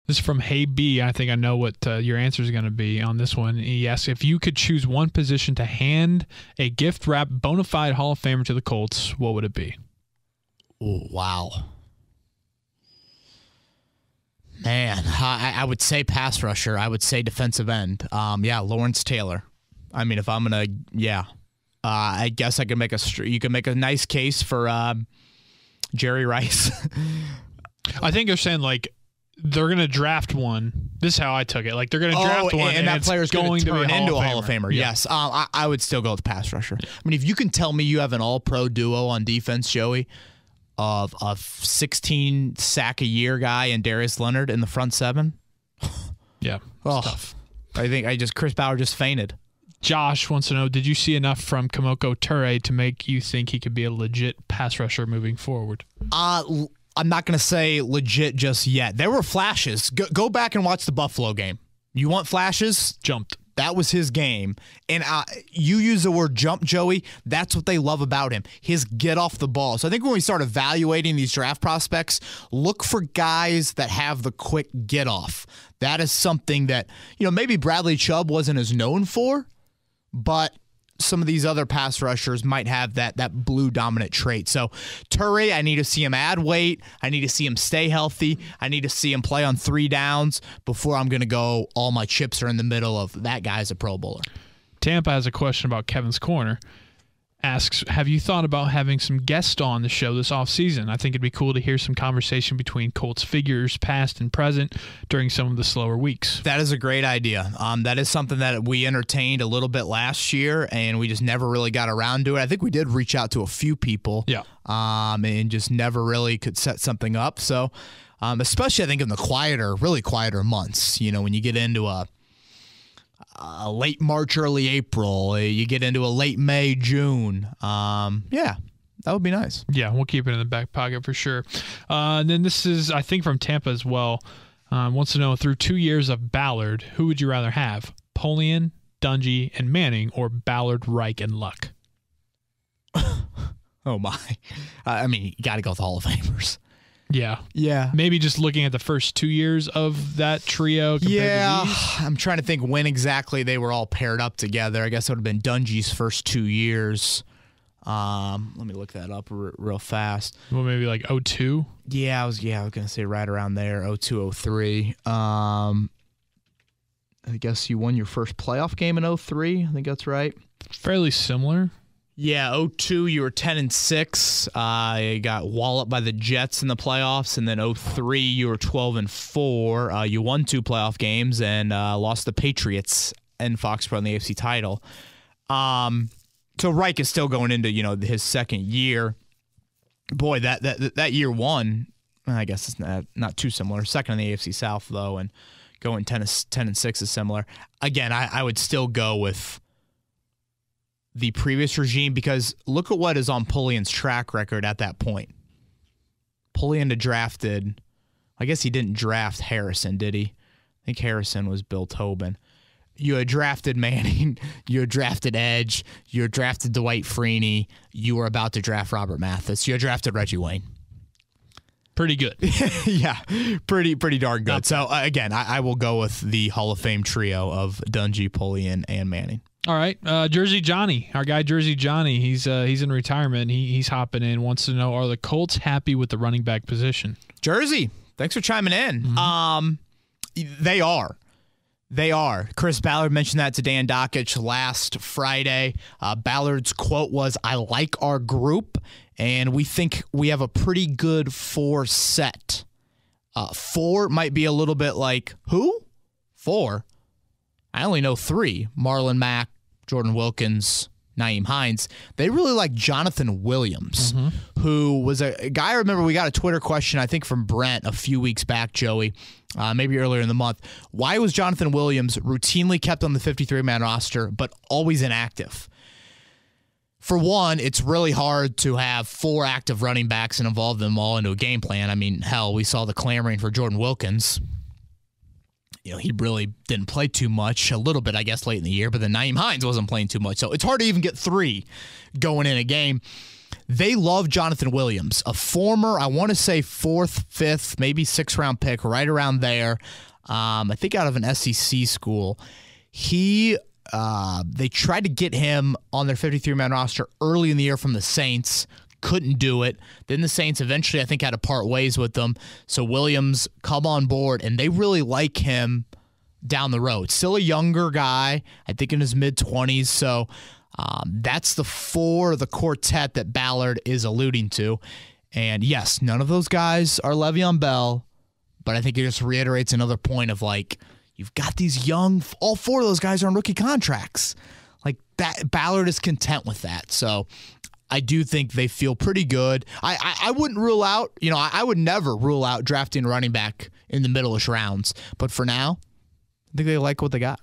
This is from Hey B. I think I know what your answer is going to be on this one. He asks, if you could choose one position to hand a gift-wrapped bona fide Hall of Famer to the Colts, what would it be? Oh, wow. Man, I would say pass rusher. I would say defensive end. Lawrence Taylor. I mean, if I'm going to, I guess I could you could make a nice case for Jerry Rice. I think you're saying, like, they're going to draft one. This is how I took it. Like, they're going to draft one, and that player's going to turn into a Hall of Famer. Yeah. Yes. I would still go with pass rusher. I mean, if you can tell me you have an all-pro duo on defense, Joey, of a 16-sack-a-year guy and Darius Leonard in the front seven. Yeah, tough. I think Chris Bauer just fainted. Josh wants to know, did you see enough from Kamoko Toure to make you think he could be a legit pass rusher moving forward? I'm not going to say legit just yet. There were flashes. Go back and watch the Buffalo game. You want flashes? Jumped. That was his game. And you use the word jump, Joey. That's what they love about him. His get off the ball. So I think when we start evaluating these draft prospects, look for guys that have the quick get off. That is something that, maybe Bradley Chubb wasn't as known for, but some of these other pass rushers might have that blue dominant trait. So Toure, I need to see him add weight. I need to see him stay healthy. I need to see him play on 3 downs before I'm going to go, all my chips are in the middle of that guy's a Pro Bowler. Tampa has a question about Kevin's Corner. Asks, have you thought about having some guests on the show this offseason? I think it'd be cool to hear some conversation between Colts figures, past and present, during some of the slower weeks. That is a great idea. That is something that we entertained a little bit last year, and we just never really got around to it. I think we did reach out to a few people, and just never really could set something up. So, especially I think in the really quieter months, when you get into a late March, early April, you get into a late May, June. That would be nice. Yeah, we'll keep it in the back pocket for sure. And then this is, I think, from Tampa as well. Wants to know, through 2 years of Ballard, who would you rather have? Polian, Dungy, and Manning, or Ballard, Reich, and Luck? Oh, my. I mean, you got to go with the Hall of Famers. Yeah. Yeah. Maybe just looking at the first 2 years of that trio compared to these. I'm trying to think when exactly they were all paired up together. I guess it would have been Dungy's first 2 years. Let me look that up real fast. Well, maybe like 02? Yeah, I was going to say right around there, 02, 03. I guess you won your first playoff game in 03. I think that's right. Fairly similar. Yeah, 02, you were 10-6. You got walloped by the Jets in the playoffs, and then 03, you were 12-4. You won 2 playoff games and lost the Patriots and Foxborough in the AFC title. So Reich is still going into his second year. Boy, that year one, I guess it's not too similar. Second in the AFC South though, and going 10-6 is similar. Again, I would still go with the previous regime, because look at what is on Polian's track record at that point. Polian had drafted, I guess he didn't draft Harrison, did he? I think Harrison was Bill Tobin. You had drafted Manning, you had drafted Edge, you had drafted Dwight Freeney, you were about to draft Robert Mathis, you had drafted Reggie Wayne. Pretty good. Yeah, pretty darn good. So, again, I will go with the Hall of Fame trio of Dungy, Polian, and Manning. All right, Jersey Johnny, our guy Jersey Johnny, he's in retirement. He's hopping in, wants to know, are the Colts happy with the running back position? Jersey, thanks for chiming in. Mm-hmm. They are. They are. Chris Ballard mentioned that to Dan Dockich last Friday. Ballard's quote was, "I like our group, and we think we have a pretty good 4 set." 4 might be a little bit like, who? 4? I only know 3. Marlon Mack, Jordan Wilkins, Nyheim Hines. They really like Jonathan Williams, who was a guy I remember we got a Twitter question, I think, from Brent a few weeks back, Joey, maybe earlier in the month. Why was Jonathan Williams routinely kept on the 53-man roster but always inactive? For one, it's really hard to have 4 active running backs and involve them all into a game plan. I mean, hell, we saw the clamoring for Jordan Wilkins. He really didn't play too much, a little bit, I guess, late in the year, but then Nyheim Hines wasn't playing too much. So it's hard to even get 3 going in a game. They love Jonathan Williams, a former, I want to say 4th, 5th, maybe 6th round pick, right around there. I think out of an SEC school. They tried to get him on their 53-man roster early in the year from the Saints. Couldn't do it. Then the Saints eventually, I think, had to part ways with them. So Williams come on board, and they really like him down the road. Still a younger guy, I think in his mid-20s. So that's the quartet that Ballard is alluding to. And yes, none of those guys are Le'Veon Bell, but I think it just reiterates another point of like, you've got these young, all 4 of those guys are on rookie contracts. Like that, Ballard is content with that. So I do think they feel pretty good. I wouldn't rule out, I would never rule out drafting a running back in the middle-ish rounds. But for now, I think they like what they got.